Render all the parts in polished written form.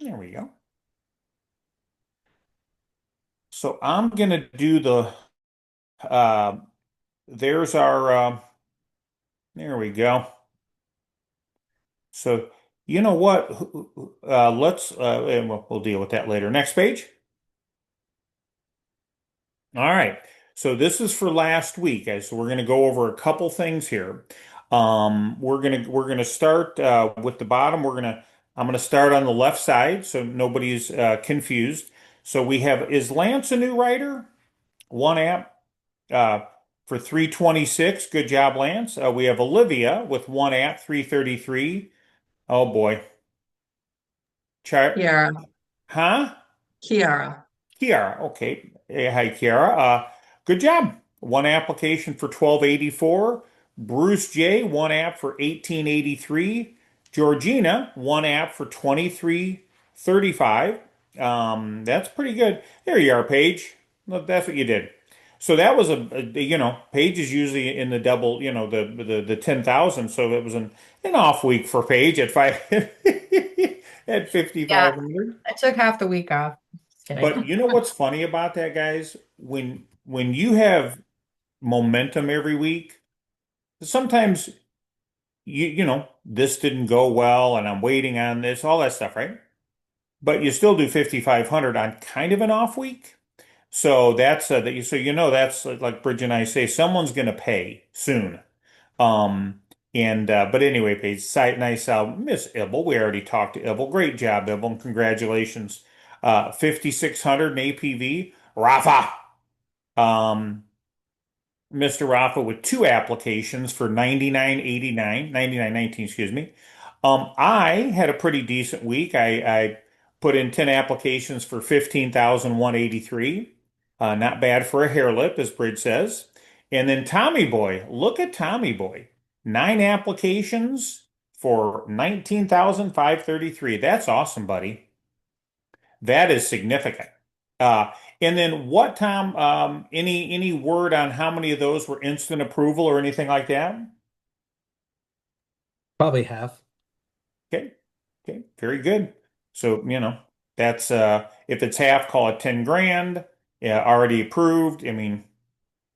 There we go. So I'm gonna do the uh there's our there we go. So you know what? Let's and we'll deal with that later. Next page. All right. So this is for last week, guys. So we're going to go over a couple things here. We're gonna start with the bottom. I'm gonna start on the left side so nobody's confused. So we have, is Lance a new writer? One app uh, for 326. Good job, Lance. We have Olivia with one app, 333. Oh boy. Char Kiara, huh? Kiara. Kiara, okay. Hey, hi, Kiara. Good job. One application for 1284. Bruce J, one app for 1883. Georgina, one app for 2335. That's pretty good. There you are, Paige. Look, that's what you did. So that was Paige is usually in the double, the 10,000. So it was an off week for Paige at five at Yeah, 5,500. I took half the week off. Just But kidding. you know what's funny about that, guys? When you have momentum every week, sometimes this didn't go well and I'm waiting on this, all that stuff, right? But you still do 5,500 on kind of an off week. So that's like Bridget and I say, someone's going to pay soon. And but anyway, Paige, nice Miss Ibble. We already talked to Ibble. Great job, Ibble, and congratulations. 5,600 in APV. Rafa. Um, Mr. Rafa with two applications for 99.89, 99.19, excuse me. I had a pretty decent week. I put in 10 applications for 15,183. Not bad for a hair lip, as Bridge says. And then Tommy Boy, look at Tommy Boy. Nine applications for 19,533. That's awesome, buddy. That is significant. Uh, and then what, Tom, any word on how many of those were instant approval or anything like that? Probably half. Okay. Okay. Very good. So, that's if it's half, call it 10 grand. Yeah, already approved. I mean,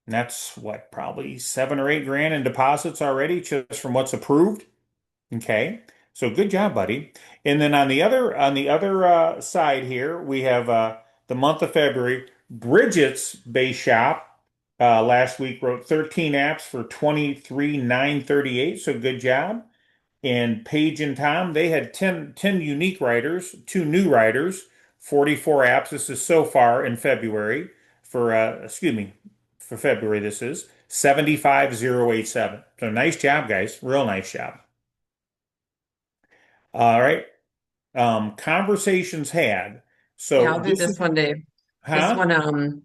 that's what, probably 7 or 8 grand in deposits already just from what's approved. Okay. So good job, buddy. And then on the other side here, we have the month of February. Bridget's base shop last week wrote 13 apps for 23,938. So good job. And Paige and Tom, they had ten unique writers, two new writers, 44 apps. This is so far in February excuse me, for February, this is 75,087. So nice job, guys. Real nice job. All right. Conversations had. Yeah, So I'll do this this is, one, Dave. This huh? one,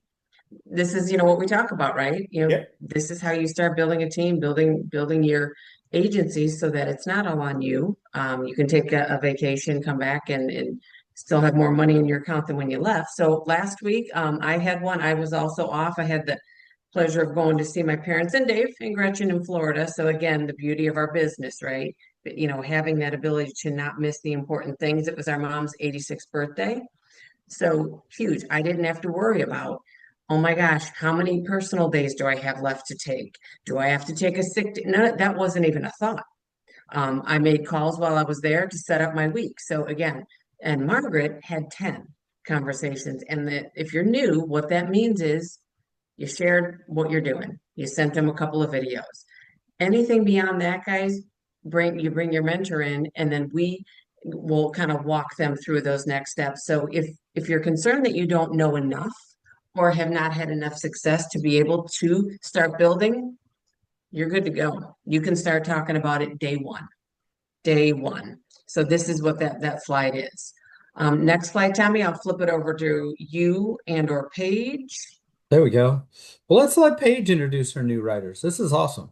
this is, what we talk about, right? Yeah. This is how you start building a team, building your agency so that it's not all on you. You can take a vacation, come back and still have more money in your account than when you left. So last week, I had one. I was also off. I had the pleasure of going to see my parents and Dave and Gretchen in Florida. So again, the beauty of our business, right? But, having that ability to not miss the important things. It was our mom's 86th birthday. So huge. I didn't have to worry about, oh my gosh, how many personal days do I have left to take? Do I have to take a sick day? No, that wasn't even a thought. I made calls while I was there to set up my week. So again, and Margaret had 10 conversations. And that if you're new, what that means is you shared what you're doing. You sent them a couple of videos. Anything beyond that, guys, bring your mentor in, and then we will kind of walk them through those next steps. So if you're concerned that you don't know enough or have not had enough success to be able to start building, you're good to go. You can start talking about it day one. Day one. So this is what that slide is. Next slide, Tommy, I'll flip it over to you and or Paige. There we go. Well, let's let Paige introduce her new writers. This is awesome.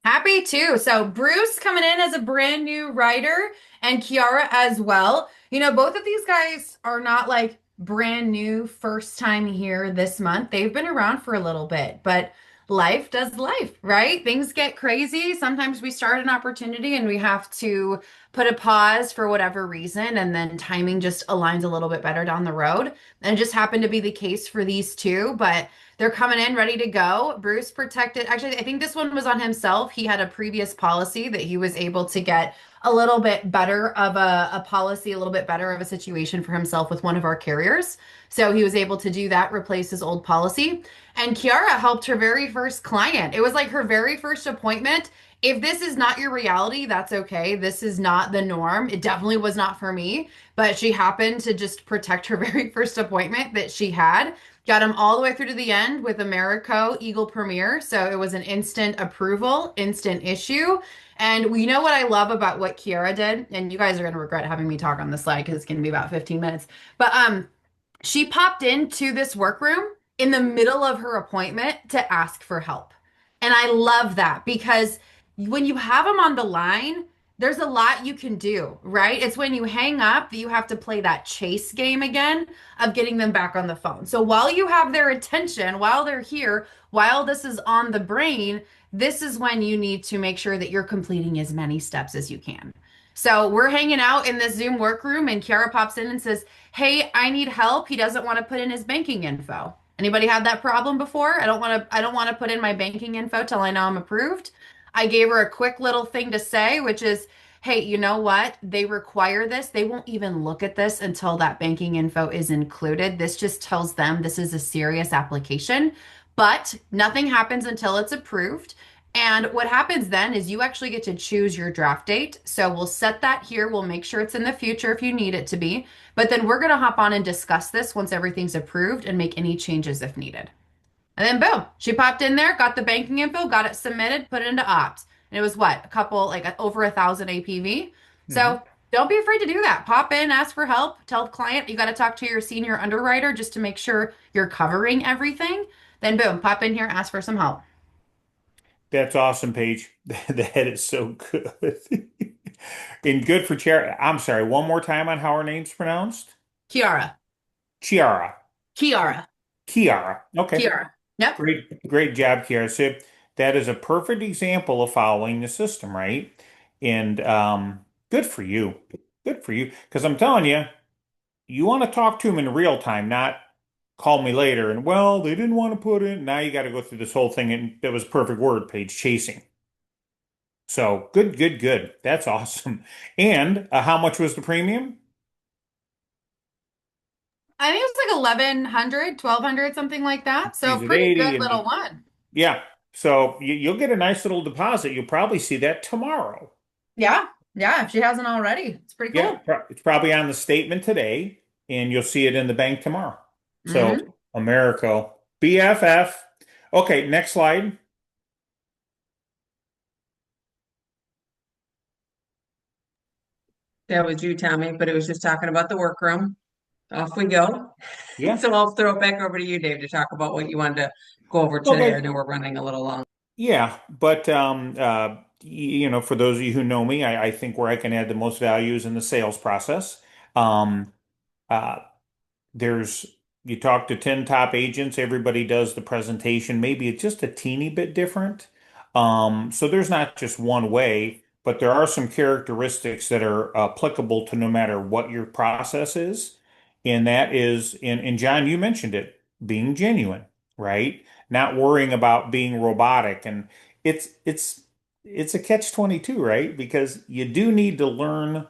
Happy too. So Bruce coming in as a brand new writer and Kiara as well. Both of these guys are not like brand new first time here this month. They've been around for a little bit, but life does life, right? Things get crazy. Sometimes we start an opportunity and we have to put a pause for whatever reason, and then timing just aligns a little bit better down the road. And it just happened to be the case for these two, but they're coming in ready to go. Bruce protected, actually, I think this one was on himself. He had a previous policy that he was able to get a little bit better of a policy, a little bit better of a situation for himself with one of our carriers. So he was able to do that, replace his old policy. And Kiara helped her very first client. It was like her very first appointment. If this is not your reality, that's okay. This is not the norm. It definitely was not for me, but she happened to just protect her very first appointment that she had. Got him all the way through to the end with Americo Eagle Premier. So it was an instant approval, instant issue. And we know what I love about what Kiara did, and you guys are going to regret having me talk on the slide because it's going to be about 15 minutes. But she popped into this workroom in the middle of her appointment to ask for help. And I love that because when you have them on the line, there's a lot you can do, right? It's when you hang up that you have to play that chase game again of getting them back on the phone. So while you have their attention, while they're here, while this is on the brain, this is when you need to make sure that you're completing as many steps as you can. So we're hanging out in this Zoom workroom, and Kiara pops in and says, "Hey, I need help." He doesn't want to put in his banking info. Anybody had that problem before? I don't want to put in my banking info till I know I'm approved. I gave her a quick little thing to say, which is, "Hey, you know what? They require this. They won't even look at this until that banking info is included. This just tells them this is a serious application, but nothing happens until it's approved." And what happens then is you actually get to choose your draft date. So we'll set that here. We'll make sure it's in the future if you need it to be. But then we're going to hop on and discuss this once everything's approved and make any changes if needed. And then boom, she popped in there, got the banking info, got it submitted, put it into ops. And it was what? A couple, like over 1,000 APV. Mhm. So don't be afraid to do that. Pop in, ask for help, tell the client you got to talk to your senior underwriter just to make sure you're covering everything. Then boom, pop in here, ask for some help. That's awesome, Paige. That is so good. And good for Chiara. I'm sorry, one more time on how her name's pronounced? Kiara. Chiara. Kiara. Kiara. Okay. Kiara. Yep. Great job, Kiara. So that is a perfect example of following the system, right? And good for you. Good for you. Because I'm telling you, you want to talk to them in real time, not call me later and, well, they didn't want to put in. Now you got to go through this whole thing. And that was a perfect word, Paige, chasing. So good, good, good. That's awesome. And how much was the premium? I think it was like 1,100, 1,200, something like that. So She's at pretty 80 good and little one. yeah. So you'll get a nice little deposit. You'll probably see that tomorrow. Yeah. Yeah. If she hasn't already, it's pretty Yeah, cool. it's probably on the statement today, and you'll see it in the bank tomorrow. So, Hmm. Americo, BFF. Okay, next slide. That was you, Tommy, but it was just talking about the workroom. Off we go. Yeah. So I'll throw it back over to you, Dave, to talk about what you wanted to go over today. I Okay. know we're running a little long. Yeah, but for those of you who know me, I think where I can add the most value is in the sales process. Um, uh, there's you talk to 10 top agents, everybody does the presentation. Maybe it's just a teeny bit different. So there's not just one way, but there are some characteristics that are applicable to no matter what your process is. And that is, and John, you mentioned it, being genuine, right? Not worrying about being robotic. And it's it's it's a catch 22, right? Because you do need to learn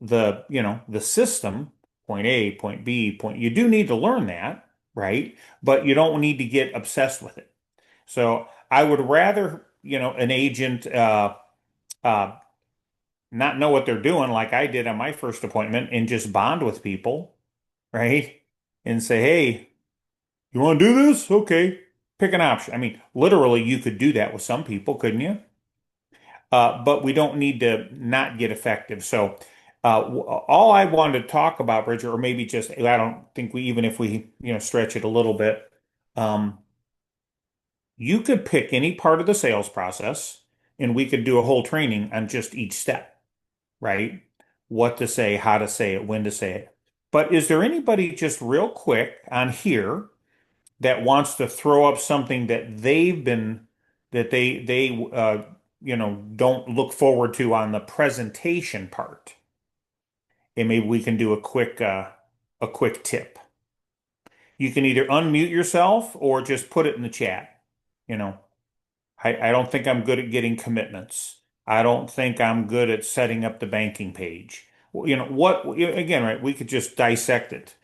the system, point A, point B, point, you do need to learn that, right? But you don't need to get obsessed with it. So I would rather, an agent uh, not know what they're doing like I did on my first appointment and just bond with people, right? And say, hey, you want to do this? Okay, pick an option. I mean, literally, you could do that with some people, couldn't you? But we don't need to not get effective. So, all I wanted to talk about, Bridget, or maybe just, I don't think we, even if we, stretch it a little bit, um, you could pick any part of the sales process and we could do a whole training on just each step, right? What to say, how to say it, when to say it. But is there anybody just real quick on here that wants to throw up something that they've been, that they don't look forward to on the presentation part. And maybe we can do a quick tip. You can either unmute yourself or just put it in the chat. You know, I don't think I'm good at getting commitments. I don't think I'm good at setting up the banking page. Well, again, right? We could just dissect it.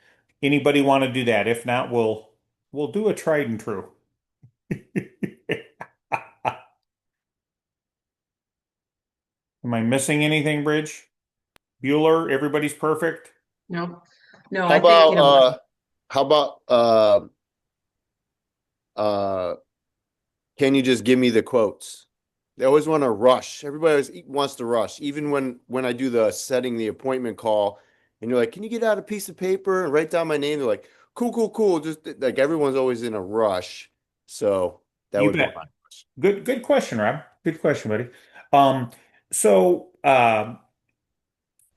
Anybody want to do that? If not, we'll do a tried and true. Am I missing anything, Bridge? Bueller, everybody's perfect? No, no, How I think, about how about uh can you just give me the quotes? They always want to rush. Everybody always wants to rush. Even when I do the setting the appointment call and you're like, "Can you get out a piece of paper and write down my name?" They're like, "Cool, cool, cool." Just like everyone's always in a rush. So that You would be bet. my Good question, Rob. Good question, buddy. Um, so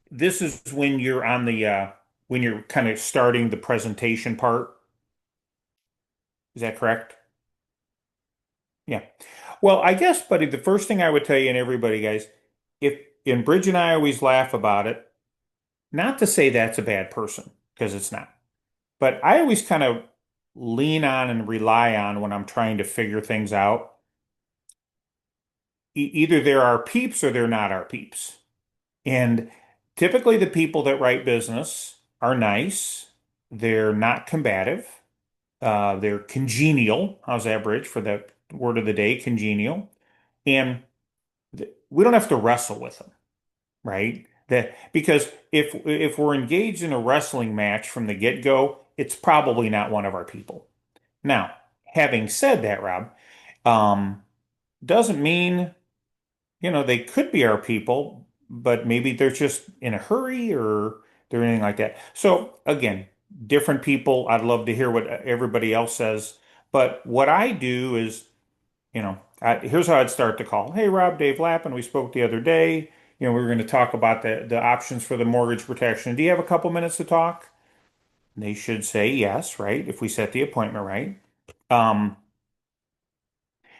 this is when you're on the when you're kind of starting the presentation part. Is that correct? Yeah. Well, I guess, buddy, the first thing I would tell you and everybody, guys, if and Bridge and I always laugh about it, not to say that's a bad person, because it's not. But I always kind of lean on and rely on when I'm trying to figure things out. Either they're our peeps or they're not our peeps. And typically the people that write business are nice. They're not combative. They're congenial. How's that, Bridge, for the word of the day, congenial? And we don't have to wrestle with them, right? Because if we're engaged in a wrestling match from the get-go, it's probably not one of our people. Now, having said that, Rob, um, doesn't mean, they could be our people, but maybe they're just in a hurry or they're anything like that. So again, different people. I'd love to hear what everybody else says. But what I do is, here's how I'd start the call. Hey, Rob, Dave Lappin, we spoke the other day. We were going to talk about the options for the mortgage protection. Do you have a couple minutes to talk? They should say yes, right? If we set the appointment right. Um,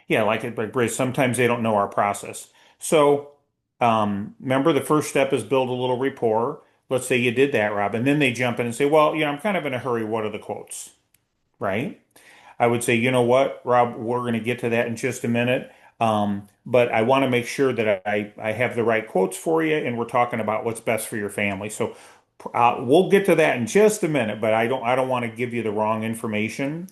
yeah, like Brace, sometimes they don't know our process. So, remember the first step is build a little rapport. Let's say you did that, Rob, and then they jump in and say, well, I'm kind of in a hurry. What are the quotes? Right? I would say, you know what, Rob, we're going to get to that in just a minute. But I want to make sure that I have the right quotes for you, and we're talking about what's best for your family. So we'll get to that in just a minute, but I don't want to give you the wrong information.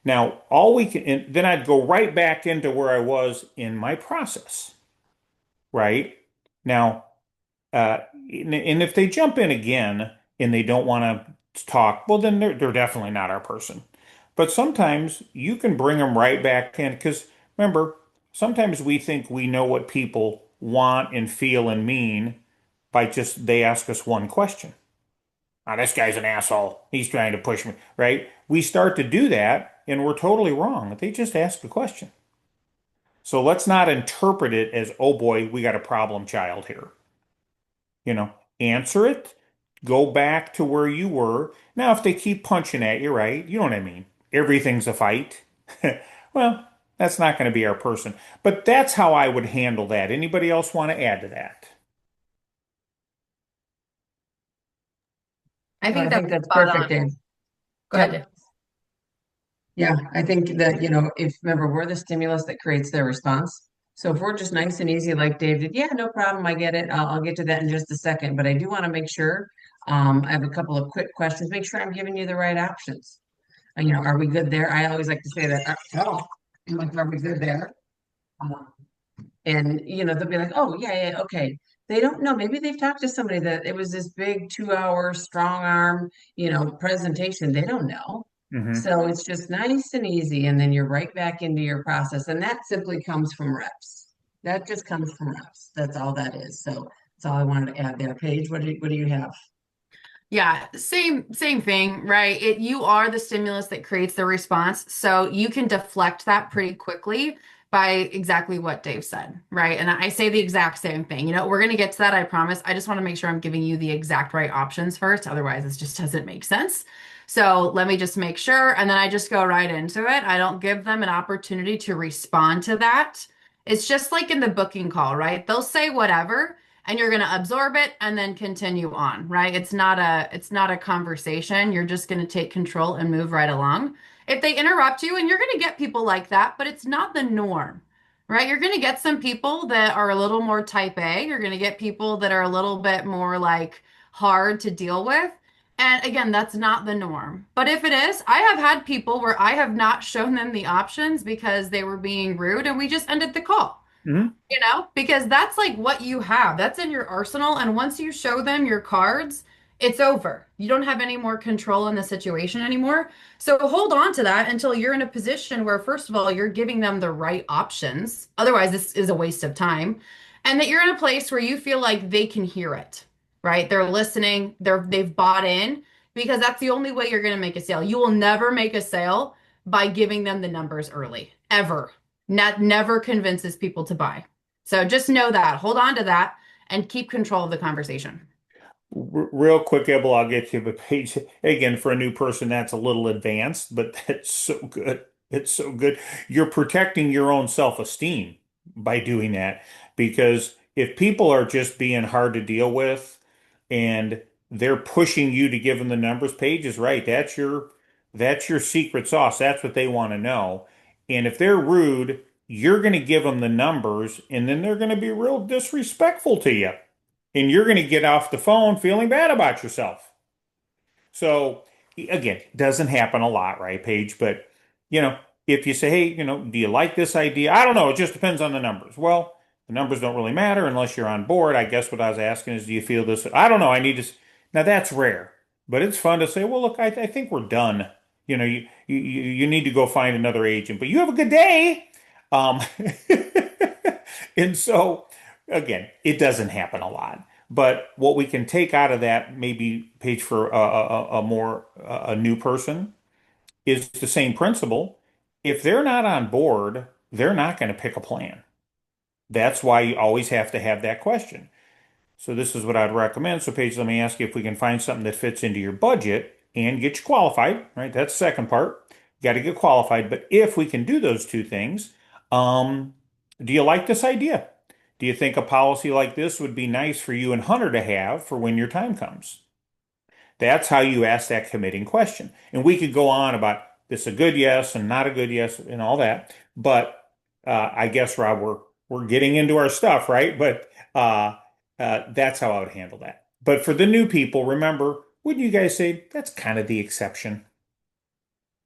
Now, all we can, and then I'd go right back into where I was in my process, right? Now, and if they jump in again and they don't want to talk, well, then they're definitely not our person. But sometimes you can bring them right back in because remember, sometimes we think we know what people want and feel and mean by just they ask us one question. Oh, this guy's an asshole. He's trying to push me, right? We start to do that and we're totally wrong. They just ask a question. So let's not interpret it as, oh boy, we got a problem child here. You know, answer it, go back to where you were. Now, if they keep punching at you, right? You know what I mean? Everything's a fight. Well, that's not going to be our person. But that's how I would handle that. Anybody else want to add to that? I I think think that's that's spot perfect, on. Dave. Go Yep. ahead. Yeah, I think that, if remember, we're the stimulus that creates their response. So if we're just nice and easy, like Dave did, yeah, no problem, I get it. I'll get to that in just a second. But I do want to make sure, I have a couple of quick questions. Make sure I'm giving you the right options. Are we good there? I always like to say that, oh, I'm like, are we good there? Um, and they'll be like, oh, yeah, yeah, okay. They don't know. Maybe they've talked to somebody that it was this big 2 hour strong arm, presentation. They don't know. Hmm. So it's just nice and easy, and then you're right back into your process. And that simply comes from reps. That just comes from reps. That's all that is. So that's all I wanted to add there. Paige, what do you have? Yeah, same thing, right? You are the stimulus that creates the response, so you can deflect that pretty quickly by exactly what Dave said, right? And I say the exact same thing. We're going to get to that, I promise. I just want to make sure I'm giving you the exact right options first, otherwise it just doesn't make sense. So let me just make sure, and then I just go right into it. I don't give them an opportunity to respond to that. It's just like in the booking call, right? They'll say whatever and you're going to absorb it and then continue on, right? It's not a conversation. You're just going to take control and move right along. If they interrupt you, and you're going to get people like that, but it's not the norm, right? You're going to get some people that are a little more type A. You're going to get people that are a little bit more like hard to deal with. And again, that's not the norm. But if it is, I have had people where I have not shown them the options because they were being rude and we just ended the call. Mhm. Because that's like what you have. That's in your arsenal. And once you show them your cards, it's over. You don't have any more control in the situation anymore. So hold on to that until you're in a position where, first of all, you're giving them the right options. Otherwise, this is a waste of time. And that you're in a place where you feel like they can hear it, right? They're listening, they've bought in, because that's the only way you're going to make a sale. You will never make a sale by giving them the numbers early, ever. Never convinces people to buy. So just know that. Hold on to that and keep control of the conversation. Real quick, Abel, I'll get you the page again for a new person. That's a little advanced, but that's so good. It's so good. You're protecting your own self-esteem by doing that because if people are just being hard to deal with and they're pushing you to give them the numbers, Paige is right. That's your secret sauce. That's what they want to know. And if they're rude, you're going to give them the numbers, and then they're going to be real disrespectful to you and you're going to get off the phone feeling bad about yourself. So again, doesn't happen a lot, right, Paige? But you know, if you say, hey, do you like this idea? I don't know. It just depends on the numbers. Well, the numbers don't really matter unless you're on board. I guess what I was asking is, do you feel this? I don't know. I need to. Now that's rare, but it's fun to say, well, look, I think we're done. You need to go find another agent, but you have a good day. Um, and so again, it doesn't happen a lot. But what we can take out of that, maybe page for a more a new person, is the same principle. If they're not on board, they're not going to pick a plan. That's why you always have to have that question. So this is what I'd recommend. So Paige, let me ask you if we can find something that fits into your budget and get you qualified, right? That's the second part. You got to get qualified. But if we can do those two things, do you like this idea? Do you think a policy like this would be nice for you and Hunter to have for when your time comes? That's how you ask that committing question. And we could go on about this a good yes and not a good yes and all that. But I guess, Rob, we're getting into our stuff, right? But that's how I would handle that. But for the new people, remember, wouldn't you guys say that's kind of the exception?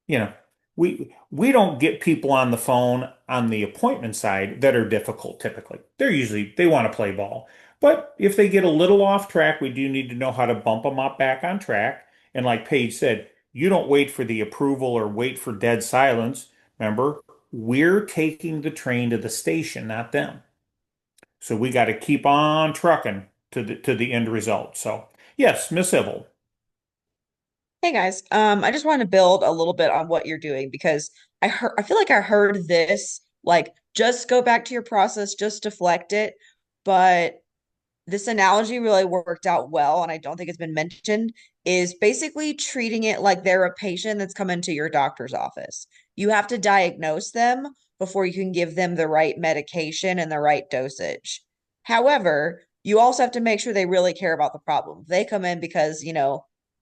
You know, we don't get people on the phone on the appointment side that are difficult typically. They want to play ball. But if they get a little off track, we do need to know how to bump them up back on track. And like Paige said, you don't wait for the approval or wait for dead silence. Remember, we're taking the train to the station, not them. So we got to keep on trucking to the end result. So yes, Miss Evel. Hey guys, I just want to build a little bit on what you're doing because I feel like I heard this like just go back to your process, just deflect it, but this analogy really worked out well, and I don't think it's been mentioned, is basically treating it like they're a patient that's come into your doctor's office. You have to diagnose them before you can give them the right medication and the right dosage. However, you also have to make sure they really care about the problem. If they come in because,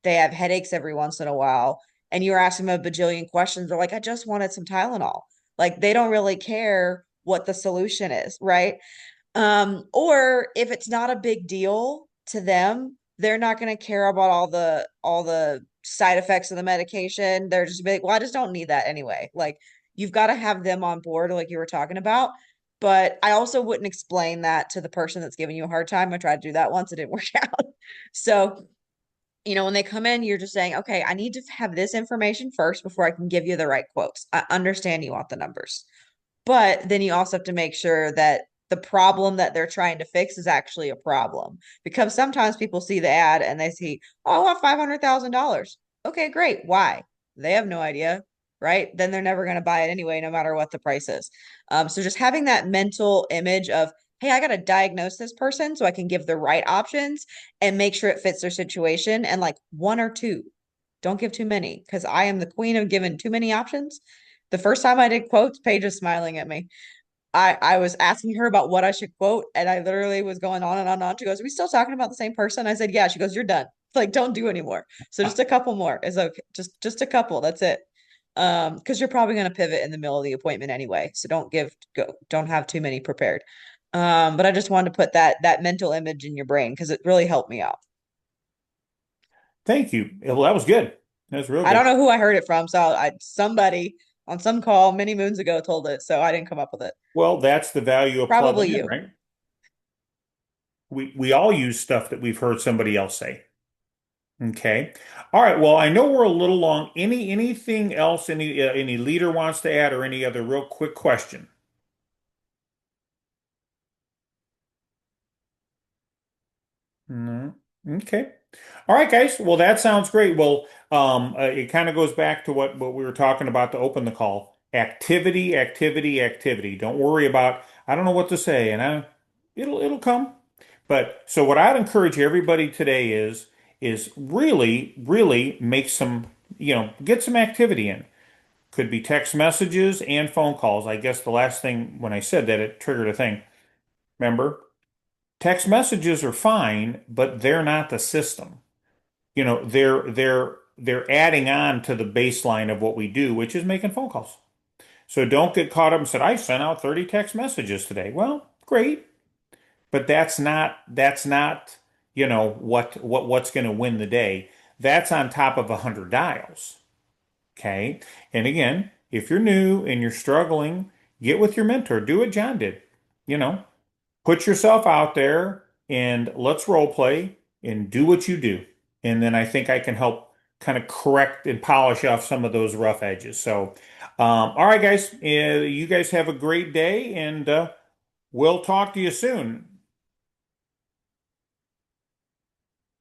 they have headaches every once in a while, and you're asking them a bajillion questions, they're like, I just wanted some Tylenol. Like they don't really care what the solution is, right? Or if it's not a big deal to them, they're not going to care about all the side effects of the medication. They're just be like, well, I just don't need that anyway. Like you've got to have them on board, like you were talking about. But I also wouldn't explain that to the person that's giving you a hard time. I tried to do that once, it didn't work out. So, when they come in, you're just saying, okay, I need to have this information first before I can give you the right quotes. I understand you want the numbers. But then you also have to make sure that the problem that they're trying to fix is actually a problem. Because sometimes people see the ad and they see, oh, I want $500,000. Okay, great. Why? They have no idea, right? Then they're never going to buy it anyway, no matter what the price is. So just having that mental image of, hey, I got to diagnose this person so I can give the right options and make sure it fits their situation. And like one or two, don't give too many because I am the queen of giving too many options. The first time I did quotes, Paige is smiling at me. I was asking her about what I should quote, and I literally was going on and on and on. She goes, "Are we still talking about the same person?" I said, "Yeah." She goes, "You're done. Like, don't do anymore. So just a couple more is okay. Just a couple. That's it. Because you're probably gonna pivot in the middle of the appointment anyway. So don't have too many prepared. But I just wanted to put that mental image in your brain because it really helped me out. Thank you. Well, that was good. That was real I don't good. know who I heard it from, so I somebody on some call many moons ago told it, so I didn't come up with it. Well, that's the value of Probably plugging in, you. right? We all use stuff that we've heard somebody else say. Okay. All right. Well, I know we're a little long. Anything else any leader wants to add or any other real quick question? No. Okay. All right, guys. Well, that sounds great. Well, it kind of goes back to what we were talking about to open the call. Activity, activity, activity. Don't worry about, I don't know what to say, and it'll come. But so what I'd encourage everybody today is really, really make some, get some activity in. Could be text messages and phone calls. I guess the last thing when I said that it triggered a thing. Remember? Text messages are fine, but they're not the system. They're adding on to the baseline of what we do, which is making phone calls. So don't get caught up and said, I sent out 30 text messages today. Well, great, but that's not, what's going to win the day. That's on top of 100 dials. Okay. And again, if you're new and you're struggling, get with your mentor. Do what John did. You know, put yourself out there and let's role play and do what you do. And then I think I can help kind of correct and polish off some of those rough edges. So, all right, guys, you guys have a great day and we'll talk to you soon.